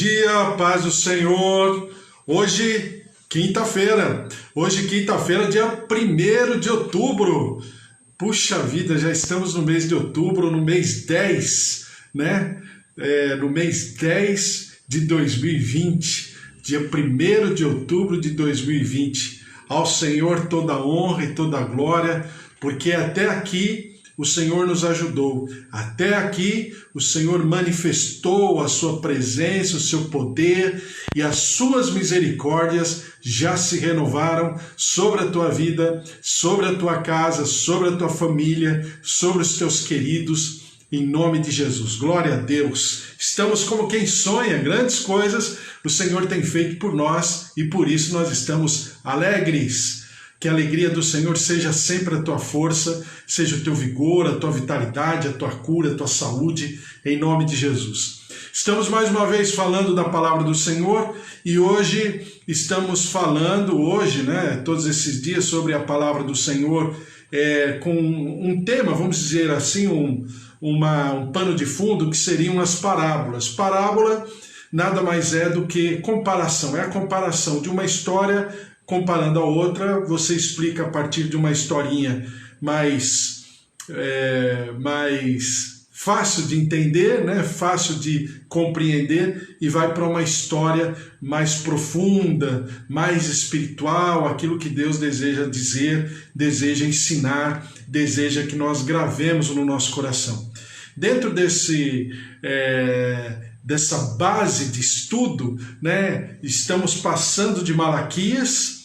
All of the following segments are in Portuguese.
Dia, paz do Senhor. Hoje, quinta-feira, dia 1º de outubro. Puxa vida, já estamos no mês de outubro, no mês 10, né? No mês 10 de 2020, dia 1º de outubro de 2020. Ao Senhor toda a honra e toda a glória, porque até aqui o Senhor nos ajudou. Até aqui o Senhor manifestou a sua presença, o seu poder e as suas misericórdias já se renovaram sobre a tua vida, sobre a tua casa, sobre a tua família, sobre os teus queridos, em nome de Jesus. Glória a Deus. Estamos como quem sonha, grandes coisas o Senhor tem feito por nós e por isso nós estamos alegres. Que a alegria do Senhor seja sempre a tua força, seja o teu vigor, a tua vitalidade, a tua cura, a tua saúde, em nome de Jesus. Estamos mais uma vez falando da palavra do Senhor e hoje estamos falando, todos esses dias, sobre a palavra do Senhor com um tema, vamos dizer assim, um pano de fundo que seriam as parábolas. Parábola nada mais é do que comparação, é a comparação de uma história comparando a outra. Você explica a partir de uma historinha mais fácil de entender, né? Fácil de compreender, e vai para uma história mais profunda, mais espiritual, aquilo que Deus deseja dizer, deseja ensinar, deseja que nós gravemos no nosso coração. Dentro dessa base de estudo, né, estamos passando de Malaquias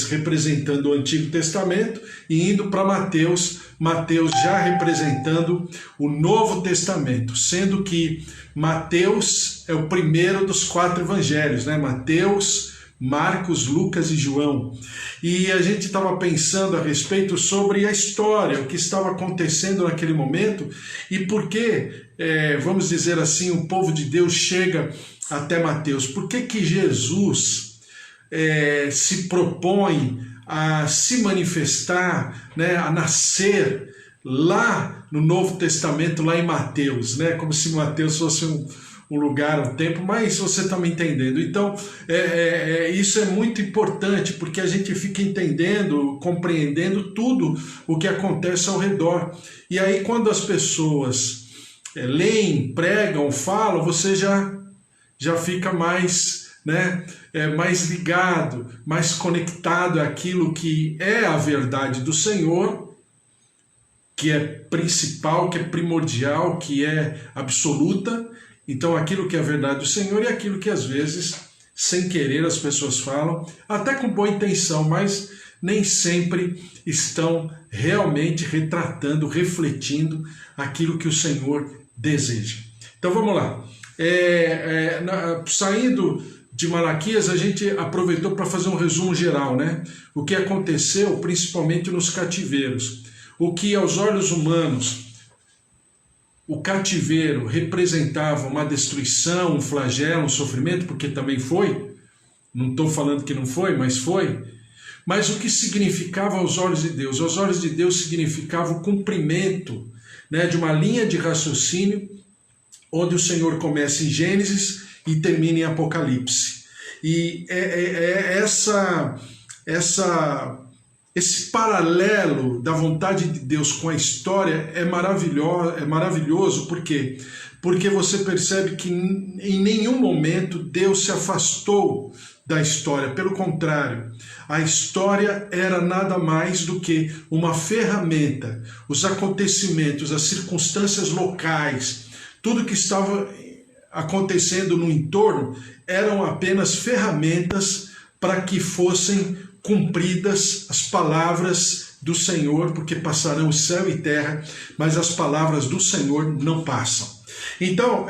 representando o Antigo Testamento, e indo para Mateus já representando o Novo Testamento, sendo que Mateus é o primeiro dos 4 evangelhos, né? Mateus, Marcos, Lucas e João. E a gente estava pensando a respeito sobre a história, o que estava acontecendo naquele momento e por que, vamos dizer assim, o povo de Deus chega até Mateus. Por que Jesus se propõe a se manifestar, né, a nascer lá no Novo Testamento, lá em Mateus, né? Como se Mateus fosse um lugar, um tempo, mas você está me entendendo. Então, isso é muito importante, porque a gente fica entendendo, compreendendo tudo o que acontece ao redor. E aí, quando as pessoas leem, pregam, falam, você já fica mais, né, mais ligado, mais conectado àquilo que é a verdade do Senhor, que é principal, que é primordial, que é absoluta. Então, aquilo que é a verdade do Senhor e aquilo que às vezes, sem querer, as pessoas falam, até com boa intenção, mas nem sempre estão realmente retratando, refletindo aquilo que o Senhor deseja. Então, vamos lá. Saindo de Malaquias, a gente aproveitou para fazer um resumo geral, né? O que aconteceu, principalmente nos cativeiros. O que aos olhos humanos o cativeiro representava uma destruição, um flagelo, um sofrimento, porque também foi. Não estou falando que não foi, mas foi. Mas o que significava aos olhos de Deus? Aos olhos de Deus significava o cumprimento, né, de uma linha de raciocínio, onde o Senhor começa em Gênesis e termina em Apocalipse. E esse paralelo da vontade de Deus com a história é maravilhoso. Por quê? Porque você percebe que em nenhum momento Deus se afastou da história. Pelo contrário, a história era nada mais do que uma ferramenta. Os acontecimentos, as circunstâncias locais, tudo que estava acontecendo no entorno eram apenas ferramentas para que fossem cumpridas as palavras do Senhor, porque passarão o céu e terra, mas as palavras do Senhor não passam. Então,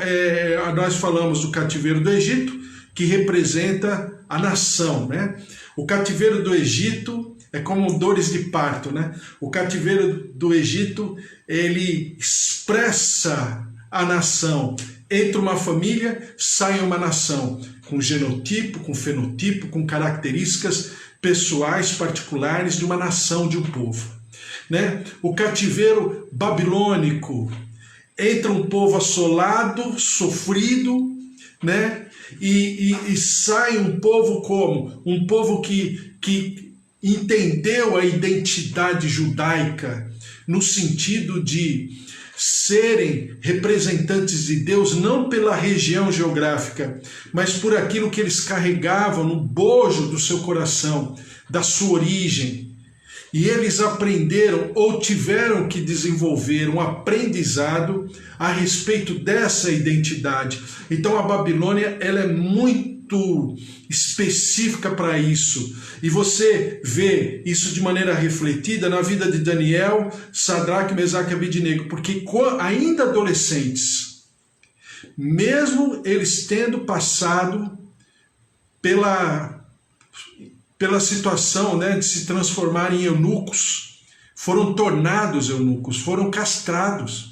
nós falamos do cativeiro do Egito, que representa a nação, né? O cativeiro do Egito é como dores de parto, né? O cativeiro do Egito, ele expressa a nação. Entra uma família, sai uma nação, com genotipo, com fenotipo, com características pessoais, particulares de uma nação, de um povo, né? O cativeiro babilônico, entra um povo assolado, sofrido, né? E sai um povo como? Um povo que entendeu a identidade judaica no sentido de serem representantes de Deus não pela região geográfica, mas por aquilo que eles carregavam no bojo do seu coração, da sua origem. E eles aprenderam ou tiveram que desenvolver um aprendizado a respeito dessa identidade. Então a Babilônia, ela é muito específica para isso. E você vê isso de maneira refletida na vida de Daniel, Sadraque, Mesaque e Abednego, porque ainda adolescentes, mesmo eles tendo passado pela situação, né, de se transformar em eunucos, foram tornados eunucos, foram castrados.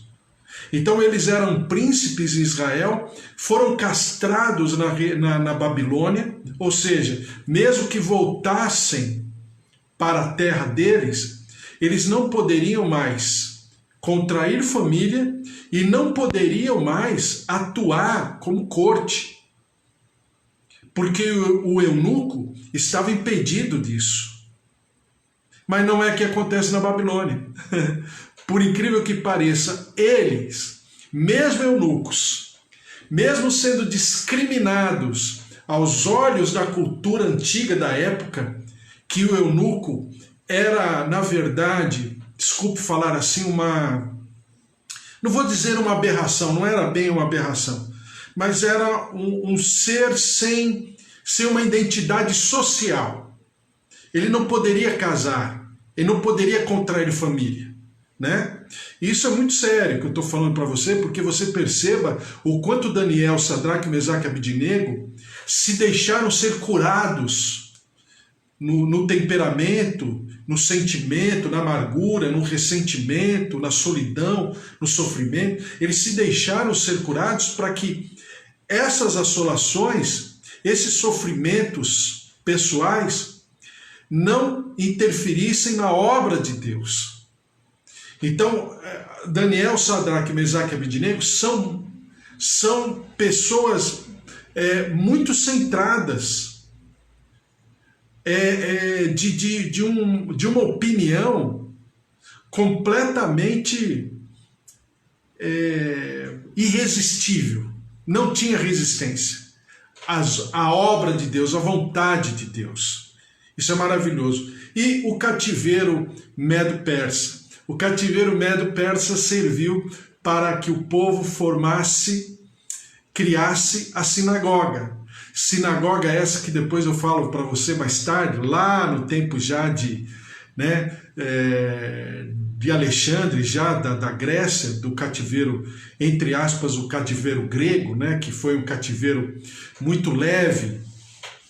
Então eles eram príncipes em Israel, foram castrados na Babilônia, ou seja, mesmo que voltassem para a terra deles, eles não poderiam mais contrair família e não poderiam mais atuar como corte, porque o eunuco estava impedido disso. Mas não é o que acontece na Babilônia. Por incrível que pareça, eles, mesmo eunucos, mesmo sendo discriminados aos olhos da cultura antiga da época, que o eunuco era, na verdade, desculpe falar assim, não vou dizer uma aberração, não era bem uma aberração, mas era um ser sem uma identidade social. Ele não poderia casar, ele não poderia contrair família, né? Isso é muito sério que eu estou falando para você, porque você perceba o quanto Daniel, Sadraque, Mesaque e Abednego se deixaram ser curados no temperamento, no sentimento, na amargura, no ressentimento, na solidão, no sofrimento. Eles se deixaram ser curados para que essas assolações, esses sofrimentos pessoais, não interferissem na obra de Deus. Então, Daniel, Sadraque, Mesaque e Abednego são pessoas muito centradas, de uma opinião completamente irresistível. Não tinha resistência. A obra de Deus, a vontade de Deus. Isso é maravilhoso. E o cativeiro medo-persa. O cativeiro medo-persa serviu para que o povo criasse a sinagoga. Sinagoga essa que depois eu falo para você mais tarde, lá no tempo já de Alexandre, já da Grécia, do cativeiro, entre aspas, o cativeiro grego, né, que foi um cativeiro muito leve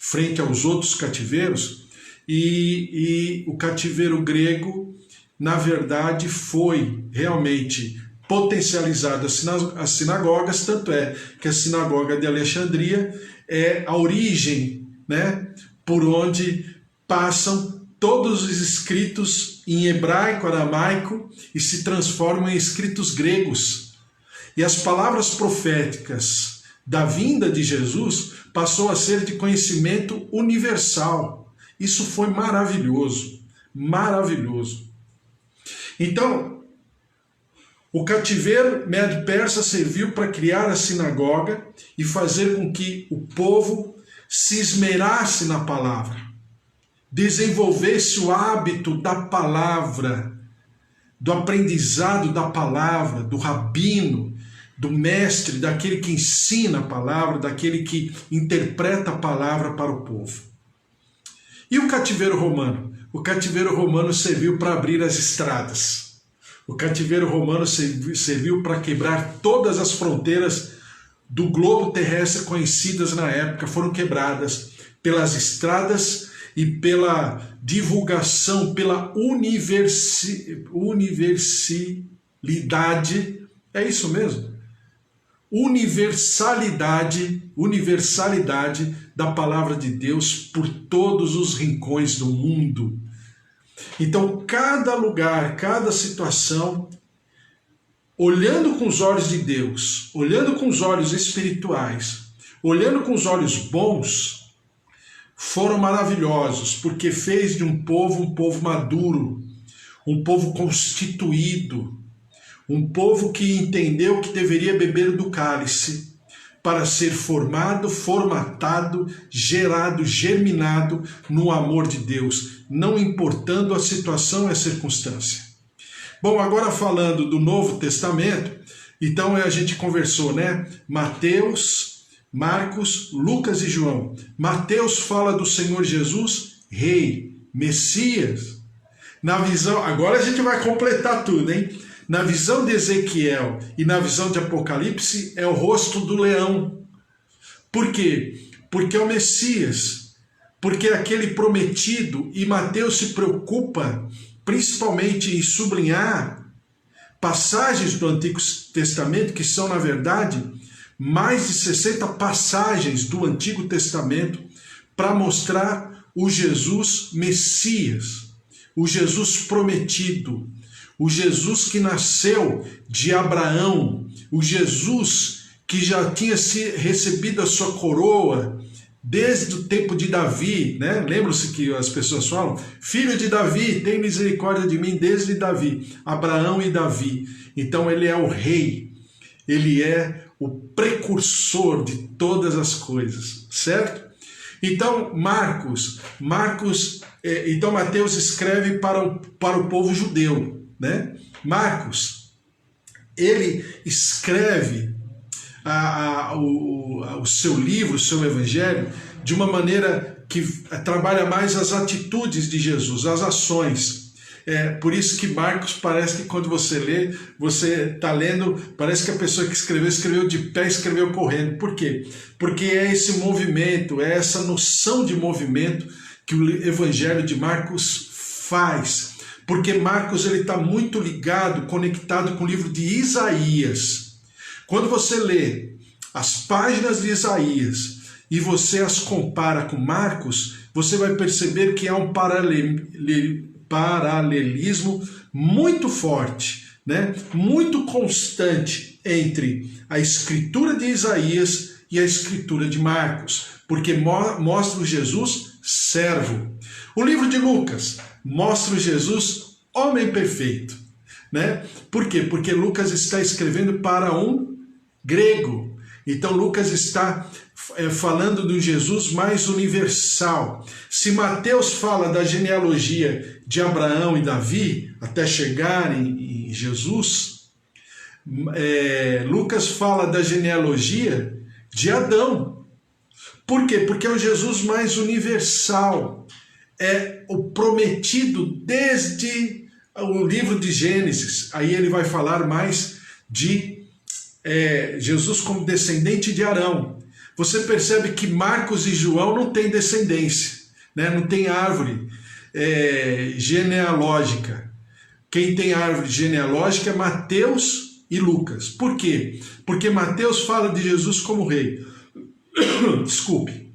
frente aos outros cativeiros, e o cativeiro grego, na verdade, foi realmente potencializado as sinagogas, tanto é que a sinagoga de Alexandria é a origem, né, por onde passam todos os escritos em hebraico, aramaico, e se transformam em escritos gregos. E as palavras proféticas da vinda de Jesus passou a ser de conhecimento universal. Isso foi maravilhoso, maravilhoso. Então, o cativeiro medo-persa serviu para criar a sinagoga e fazer com que o povo se esmerasse na palavra, desenvolvesse o hábito da palavra, do aprendizado da palavra, do rabino, do mestre, daquele que ensina a palavra, daquele que interpreta a palavra para o povo. E o cativeiro romano? O cativeiro romano serviu para abrir as estradas. O cativeiro romano serviu para quebrar todas as fronteiras do globo terrestre conhecidas na época, foram quebradas pelas estradas e pela divulgação, pela universalidade, é isso mesmo? Universalidade da palavra de Deus por todos os rincões do mundo. Então, cada lugar, cada situação, olhando com os olhos de Deus, olhando com os olhos espirituais, olhando com os olhos bons, foram maravilhosos, porque fez de um povo maduro, um povo constituído, um povo que entendeu que deveria beber do cálice para ser formado, formatado, gerado, germinado no amor de Deus, não importando a situação e a circunstância. Bom, agora falando do Novo Testamento, então a gente conversou, né? Mateus, Marcos, Lucas e João. Mateus fala do Senhor Jesus, Rei, Messias. Na visão, agora a gente vai completar tudo, hein? Na visão de Ezequiel e na visão de Apocalipse é o rosto do leão. Por quê? Porque é o Messias, porque é aquele prometido, e Mateus se preocupa principalmente em sublinhar passagens do Antigo Testamento, que são, na verdade, mais de 60 passagens do Antigo Testamento, para mostrar o Jesus Messias, o Jesus prometido, o Jesus que nasceu de Abraão, o Jesus que já tinha recebido a sua coroa desde o tempo de Davi, né? Lembram-se que as pessoas falam, filho de Davi, tem misericórdia de mim desde Davi, Abraão e Davi. Então ele é o rei, ele é o precursor de todas as coisas, certo? Então então Mateus escreve para o povo judeu, né? Marcos, ele escreve o seu livro, o seu evangelho, de uma maneira que trabalha mais as atitudes de Jesus, as ações. Por isso que Marcos parece que quando você lê, você está lendo, parece que a pessoa que escreveu de pé, escreveu correndo. Por quê? Porque é esse movimento, é essa noção de movimento que o evangelho de Marcos faz. Porque Marcos está muito ligado, conectado com o livro de Isaías. Quando você lê as páginas de Isaías e você as compara com Marcos, você vai perceber que há um paralelismo muito forte, né? Muito constante entre a escritura de Isaías e a escritura de Marcos, porque mostra o Jesus servo. O livro de Lucas mostra o Jesus homem perfeito, né? Por quê? Porque Lucas está escrevendo para um grego. Então Lucas está falando do Jesus mais universal. Se Mateus fala da genealogia de Abraão e Davi, até chegar em Jesus, Lucas fala da genealogia de Adão. Por quê? Porque é o Jesus mais universal. É o prometido desde o livro de Gênesis. Aí ele vai falar mais de Jesus como descendente de Arão. Você percebe que Marcos e João não têm descendência, né? Não tem árvore genealógica. Quem tem árvore genealógica é Mateus e Lucas. Por quê? Porque Mateus fala de Jesus como rei. Desculpe.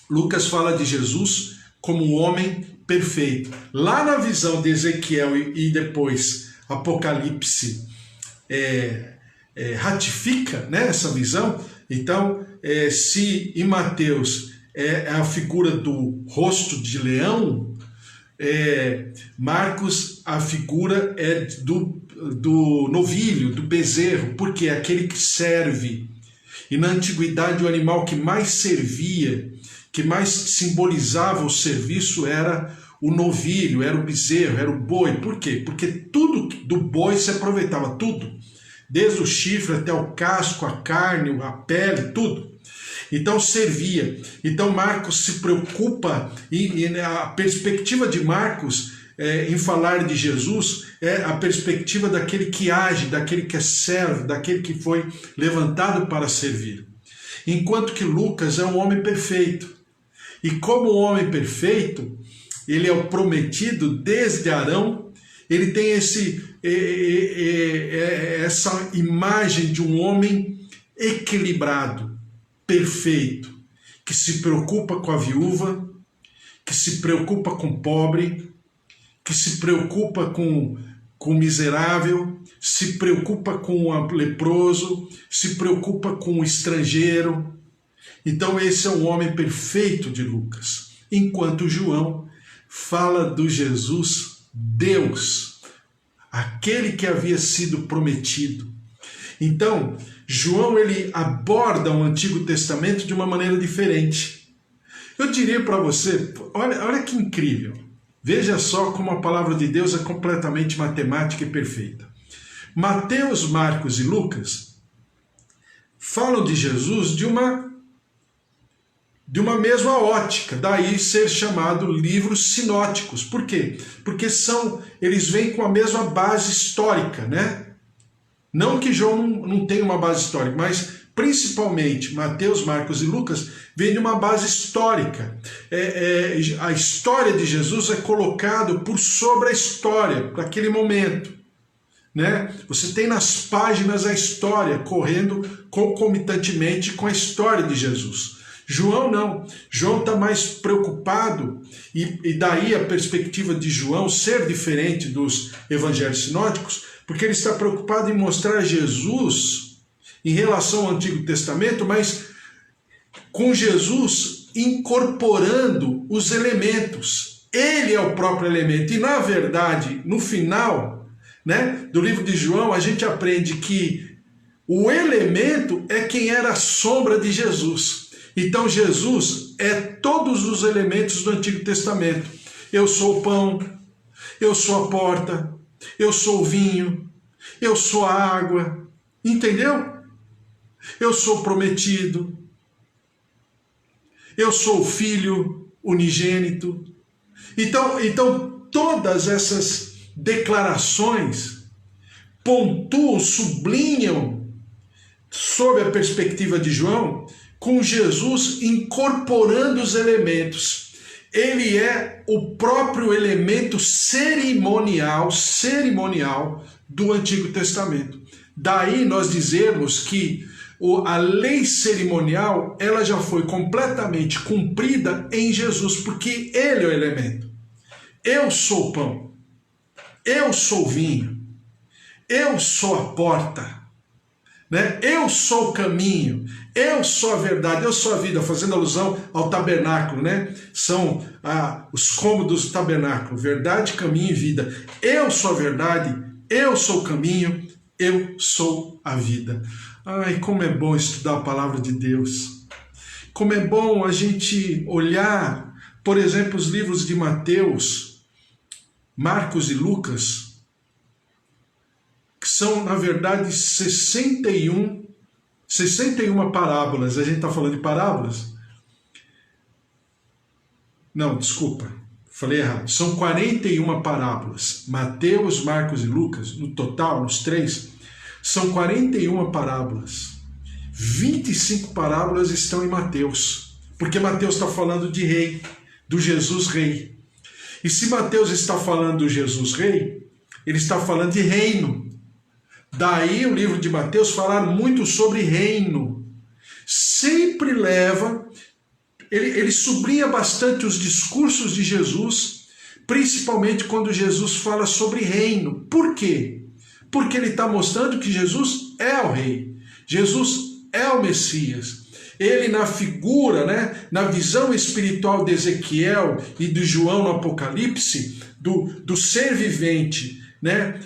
Lucas fala de Jesus como um homem perfeito. Lá na visão de Ezequiel e depois Apocalipse ratifica, né, essa visão. Então, se em Mateus é a figura do rosto de leão, Marcos a figura é do novilho, do bezerro, porque é aquele que serve. E na antiguidade o animal que mais servia, que mais simbolizava o serviço era o novilho, era o bezerro, era o boi. Por quê? Porque tudo do boi se aproveitava, tudo. Desde o chifre até o casco, a carne, a pele, tudo. Então servia. Então Marcos se preocupa, e a perspectiva de Marcos em falar de Jesus é a perspectiva daquele que age, daquele que é servo, daquele que foi levantado para servir. Enquanto que Lucas é um homem perfeito. E como homem perfeito, ele é o prometido desde Arão, ele tem essa imagem de um homem equilibrado, perfeito, que se preocupa com a viúva, que se preocupa com o pobre, que se preocupa com o miserável, se preocupa com o leproso, se preocupa com o estrangeiro. Então esse é o homem perfeito de Lucas. Enquanto João fala do Jesus Deus, aquele que havia sido prometido. Então, João ele aborda o Antigo Testamento de uma maneira diferente. Eu diria para você, olha que incrível. Veja só como a palavra de Deus é completamente matemática e perfeita. Mateus, Marcos e Lucas falam de Jesus de uma mesma ótica, daí ser chamado livros sinóticos. Por quê? Porque eles vêm com a mesma base histórica, né? Não que João não tenha uma base histórica, mas principalmente Mateus, Marcos e Lucas vêm de uma base histórica. A história de Jesus é colocada por sobre a história, para aquele momento. Né? Você tem nas páginas a história correndo concomitantemente com a história de Jesus. João não. João está mais preocupado, e daí a perspectiva de João ser diferente dos evangelhos sinóticos, porque ele está preocupado em mostrar Jesus em relação ao Antigo Testamento, mas com Jesus incorporando os elementos. Ele é o próprio elemento. E na verdade, no final, né, do livro de João, a gente aprende que o elemento é quem era a sombra de Jesus. Então Jesus é todos os elementos do Antigo Testamento. Eu sou o pão, eu sou a porta, eu sou o vinho, eu sou a água, entendeu? Eu sou o prometido, eu sou o filho unigênito. Então todas essas declarações pontuam, sublinham, sob a perspectiva de João, com Jesus incorporando os elementos. Ele é o próprio elemento cerimonial do Antigo Testamento. Daí nós dizermos que a lei cerimonial ela já foi completamente cumprida em Jesus, porque ele é o elemento. Eu sou o pão, eu sou o vinho, eu sou a porta, né? Eu sou o caminho, eu sou a verdade, eu sou a vida, fazendo alusão ao tabernáculo, né? São os cômodos do tabernáculo, verdade, caminho e vida. Eu sou a verdade, eu sou o caminho, eu sou a vida. Ai, como é bom estudar a palavra de Deus. Como é bom a gente olhar, por exemplo, os livros de Mateus, Marcos e Lucas, que são, na verdade, 61 parábolas. A gente está falando de parábolas? Não, desculpa, falei errado. São 41 parábolas. Mateus, Marcos e Lucas, no total, nos três, são 41 parábolas. 25 parábolas estão em Mateus, porque Mateus está falando de rei, do Jesus rei. E se Mateus está falando do Jesus rei, ele está falando de reino. Daí o livro de Mateus falar muito sobre reino. Sempre leva, ele sublinha bastante os discursos de Jesus, principalmente quando Jesus fala sobre reino. Por quê? Porque ele está mostrando que Jesus é o rei. Jesus é o Messias. Ele na figura, né, na visão espiritual de Ezequiel e de João no Apocalipse, do ser vivente, né,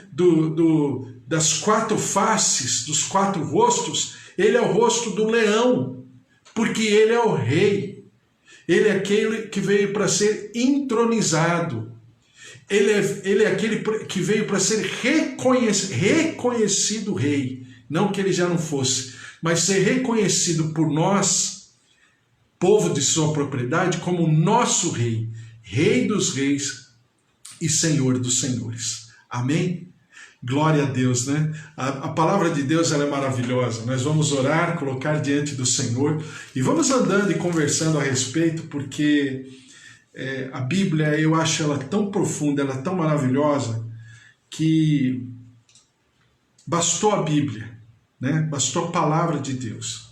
das quatro faces, dos quatro rostos, ele é o rosto do leão, porque ele é o rei. Ele é aquele que veio para ser entronizado. Ele é aquele que veio para ser reconhecido rei. Não que ele já não fosse, mas ser reconhecido por nós, povo de sua propriedade, como nosso rei, rei dos reis e senhor dos senhores. Amém? Glória a Deus, né? A palavra de Deus ela é maravilhosa. Nós vamos orar, colocar diante do Senhor e vamos andando e conversando a respeito, porque a Bíblia, eu acho ela tão profunda, ela tão maravilhosa, que bastou a Bíblia, né? Bastou a palavra de Deus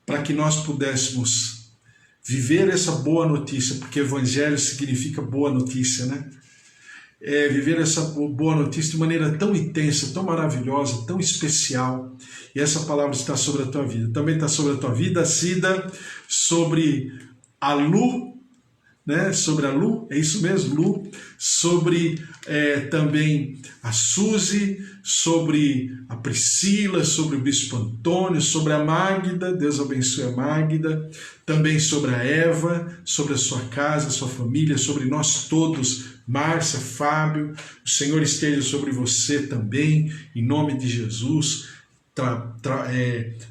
para que nós pudéssemos viver essa boa notícia, porque evangelho significa boa notícia, né? viver essa boa notícia de maneira tão intensa, tão maravilhosa, tão especial. E essa palavra está sobre a tua vida. Também está sobre a tua vida, Cida, sobre a Lu, né? Sobre a Lu, é isso mesmo, Lu, sobre também a Suzy, sobre a Priscila, sobre o Bispo Antônio, sobre a Magda, Deus abençoe a Magda, também sobre a Eva, sobre a sua casa, a sua família, sobre nós todos, Márcia, Fábio, o Senhor esteja sobre você também, em nome de Jesus,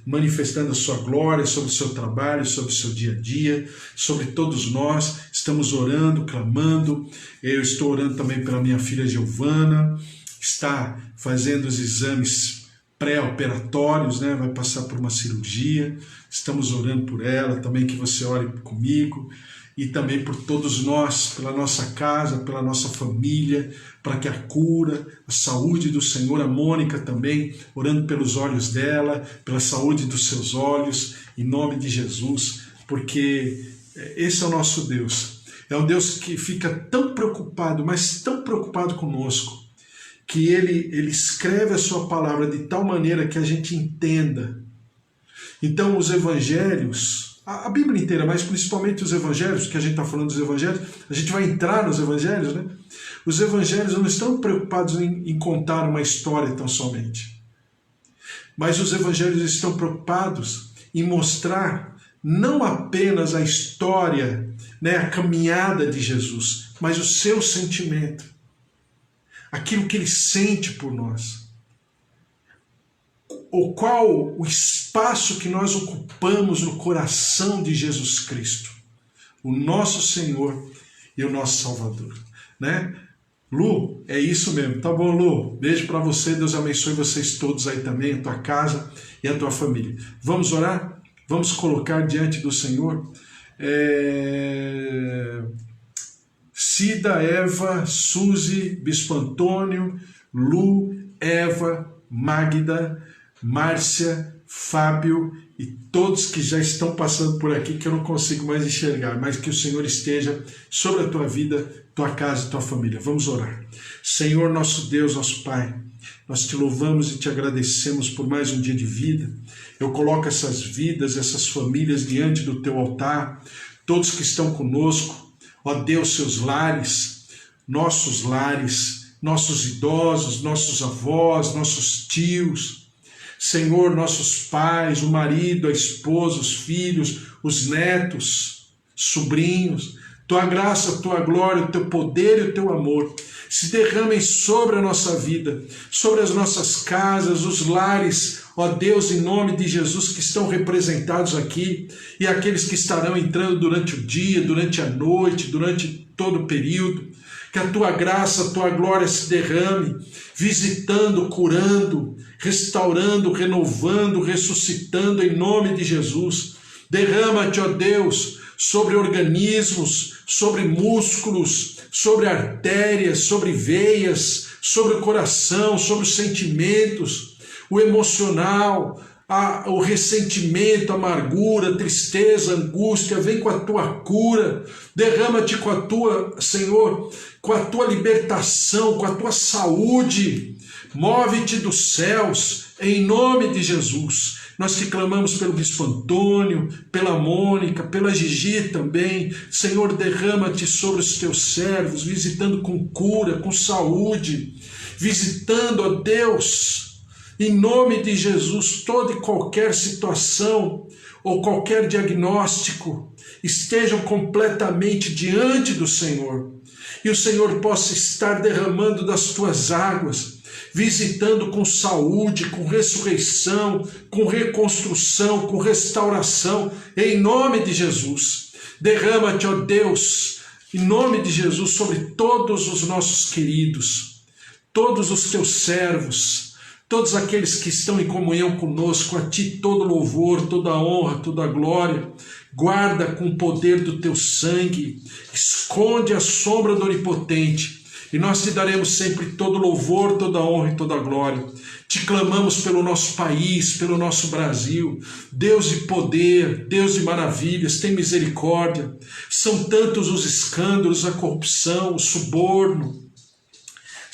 manifestando a sua glória sobre o seu trabalho, sobre o seu dia a dia, sobre todos nós. Estamos orando, clamando. Eu estou orando também pela minha filha Giovana, está fazendo os exames pré-operatórios, né? Vai passar por uma cirurgia. Estamos orando por ela, também que você ore comigo, e também por todos nós, pela nossa casa, pela nossa família, para que a cura, a saúde do Senhor, a Mônica também, orando pelos olhos dela, pela saúde dos seus olhos, em nome de Jesus, porque esse é o nosso Deus. É um Deus que fica tão preocupado, mas tão preocupado conosco, que Ele escreve a sua palavra de tal maneira que a gente entenda. Então os evangelhos, a Bíblia inteira, mas principalmente os evangelhos, que a gente está falando dos evangelhos, a gente vai entrar nos evangelhos, né? Os evangelhos não estão preocupados em contar uma história tão somente. Mas os evangelhos estão preocupados em mostrar não apenas a história, né, a caminhada de Jesus, mas o seu sentimento, aquilo que ele sente por nós. Qual o espaço que nós ocupamos no coração de Jesus Cristo, o nosso Senhor e o nosso Salvador, né? Lu, é isso mesmo. Tá bom, Lu? Beijo para você, Deus abençoe vocês todos aí também, a tua casa e a tua família. Vamos orar? Vamos colocar diante do Senhor Cida, Eva, Suzy, Bispo Antônio, Lu, Eva, Magda, Márcia, Fábio e todos que já estão passando por aqui que eu não consigo mais enxergar, mas que o Senhor esteja sobre a tua vida, tua casa e tua família. Vamos orar. Senhor, nosso Deus, nosso Pai, nós te louvamos e te agradecemos por mais um dia de vida. Eu coloco essas vidas, essas famílias diante do teu altar, todos que estão conosco, ó Deus, seus lares, nossos idosos, nossos avós, nossos tios, Senhor, nossos pais, o marido, a esposa, os filhos, os netos, sobrinhos, tua graça, tua glória, o teu poder e o teu amor se derramem sobre a nossa vida, sobre as nossas casas, os lares, ó Deus, em nome de Jesus, que estão representados aqui, e aqueles que estarão entrando durante o dia, durante a noite, durante todo o período. Que a tua graça, a tua glória se derrame, visitando, curando, restaurando, renovando, ressuscitando em nome de Jesus. Derrama-te, ó Deus, sobre organismos, sobre músculos, sobre artérias, sobre veias, sobre o coração, sobre os sentimentos, o emocional, o ressentimento, a amargura, a tristeza, a angústia. Vem com a tua cura, derrama-te com a tua, Senhor, com a tua libertação, com a tua saúde, move-te dos céus, em nome de Jesus. Nós te clamamos pelo Bispo Antônio, pela Mônica, pela Gigi também. Senhor, derrama-te sobre os teus servos, visitando com cura, com saúde, visitando, ó Deus, em nome de Jesus, toda e qualquer situação ou qualquer diagnóstico estejam completamente diante do Senhor. E o Senhor possa estar derramando das tuas águas, visitando com saúde, com ressurreição, com reconstrução, com restauração, em nome de Jesus. Derrama-te, ó Deus, em nome de Jesus, sobre todos os nossos queridos, todos os teus servos, todos aqueles que estão em comunhão conosco. A ti todo louvor, toda honra, toda glória. Guarda com o poder do teu sangue, esconde a sombra do Onipotente, e nós te daremos sempre todo louvor, toda honra e toda glória. Te clamamos pelo nosso país, pelo nosso Brasil. Deus de poder, Deus de maravilhas, tem misericórdia. São tantos os escândalos, a corrupção, o suborno,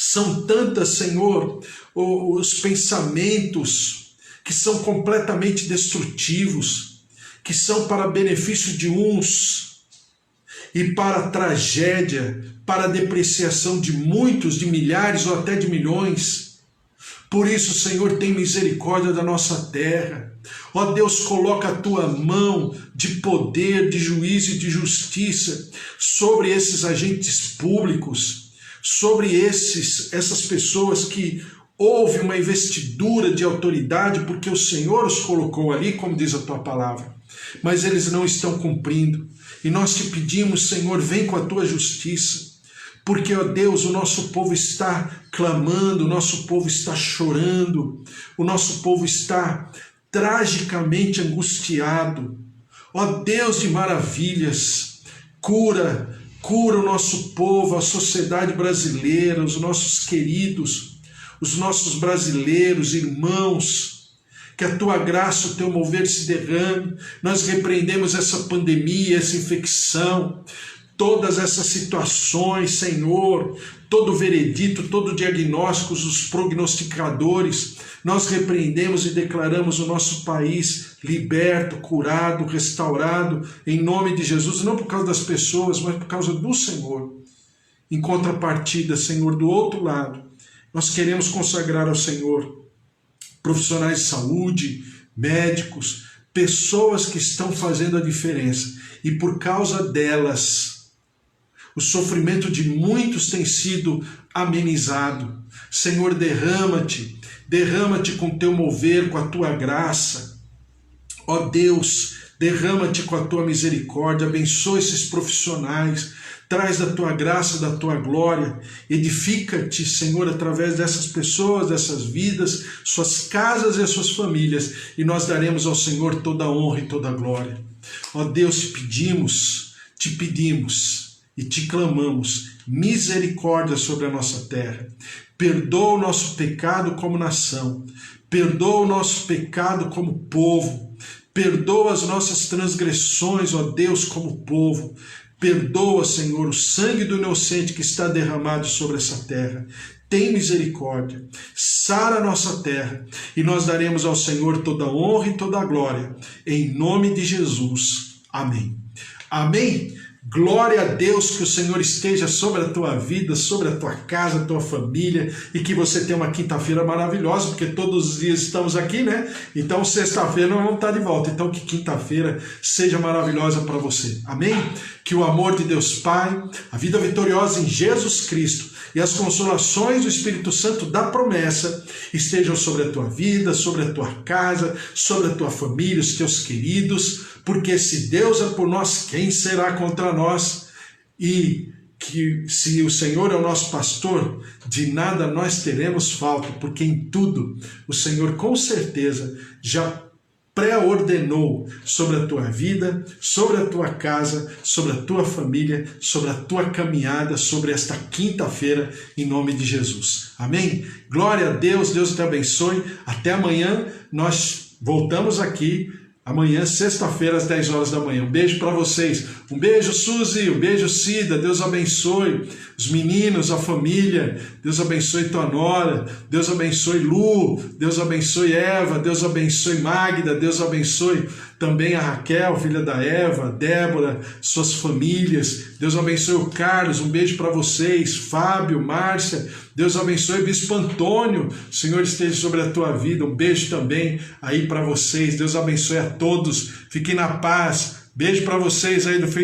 São tantas, Senhor, os pensamentos que são completamente destrutivos, que são para benefício de uns e para a tragédia, para a depreciação de muitos, de milhares ou até de milhões. Por isso, Senhor, tem misericórdia da nossa terra. Ó Deus, coloca a tua mão de poder, de juízo e de justiça sobre esses agentes públicos, sobre essas pessoas que houve uma investidura de autoridade porque o Senhor os colocou ali, como diz a tua palavra, mas eles não estão cumprindo. E nós te pedimos, Senhor, vem com a tua justiça, porque, ó Deus, o nosso povo está clamando, o nosso povo está chorando, o nosso povo está tragicamente angustiado. Ó Deus de maravilhas, cura o nosso povo, a sociedade brasileira, os nossos queridos, os nossos brasileiros, irmãos, que a tua graça, o teu mover se derrame. Nós repreendemos essa pandemia, essa infecção, todas essas situações, Senhor, todo veredito, todo diagnóstico, os prognosticadores, nós repreendemos e declaramos o nosso país liberto, curado, restaurado, em nome de Jesus, não por causa das pessoas, mas por causa do Senhor. Em contrapartida, Senhor, do outro lado, nós queremos consagrar ao Senhor profissionais de saúde, médicos, pessoas que estão fazendo a diferença, e por causa delas, o sofrimento de muitos tem sido amenizado. Senhor, derrama-te com teu mover, com a tua graça. Ó Deus, derrama-te com a tua misericórdia, abençoa esses profissionais, traz da tua graça, da tua glória, edifica-te, Senhor, através dessas pessoas, dessas vidas, suas casas e as suas famílias, e nós daremos ao Senhor toda a honra e toda a glória. Ó Deus, te pedimos e te clamamos misericórdia sobre a nossa terra. Perdoa o nosso pecado como nação, perdoa o nosso pecado como povo, perdoa as nossas transgressões, ó Deus, como povo. Perdoa, Senhor, o sangue do inocente que está derramado sobre essa terra. Tem misericórdia, sara a nossa terra, e nós daremos ao Senhor toda a honra e toda a glória, em nome de Jesus. Amém. Amém. Glória a Deus, que o Senhor esteja sobre a tua vida, sobre a tua casa, a tua família, e que você tenha uma quinta-feira maravilhosa, porque todos os dias estamos aqui, né? Então sexta-feira nós vamos estar de volta, então que quinta-feira seja maravilhosa para você. Amém? Que o amor de Deus Pai, a vida vitoriosa em Jesus Cristo e as consolações do Espírito Santo da promessa estejam sobre a tua vida, sobre a tua casa, sobre a tua família, os teus queridos, porque se Deus é por nós, quem será contra nós? E que se o Senhor é o nosso pastor, de nada nós teremos falta, porque em tudo o Senhor com certeza já pré-ordenou sobre a tua vida, sobre a tua casa, sobre a tua família, sobre a tua caminhada, sobre esta quinta-feira, em nome de Jesus. Amém? Glória a Deus, Deus te abençoe. Até amanhã, nós voltamos aqui. Amanhã, sexta-feira, às 10 horas da manhã. Um beijo para vocês. Um beijo, Suzy. Um beijo, Cida. Deus abençoe os meninos, a família. Deus abençoe tua nora. Deus abençoe Lu. Deus abençoe Eva. Deus abençoe Magda. Deus abençoe também a Raquel, filha da Eva, Débora, suas famílias. Deus abençoe o Carlos. Um beijo para vocês. Fábio, Márcia. Deus abençoe o Bispo Antônio. O Senhor esteja sobre a tua vida. Um beijo também aí para vocês. Deus abençoe a todos. Fiquem na paz. Beijo para vocês aí do Facebook.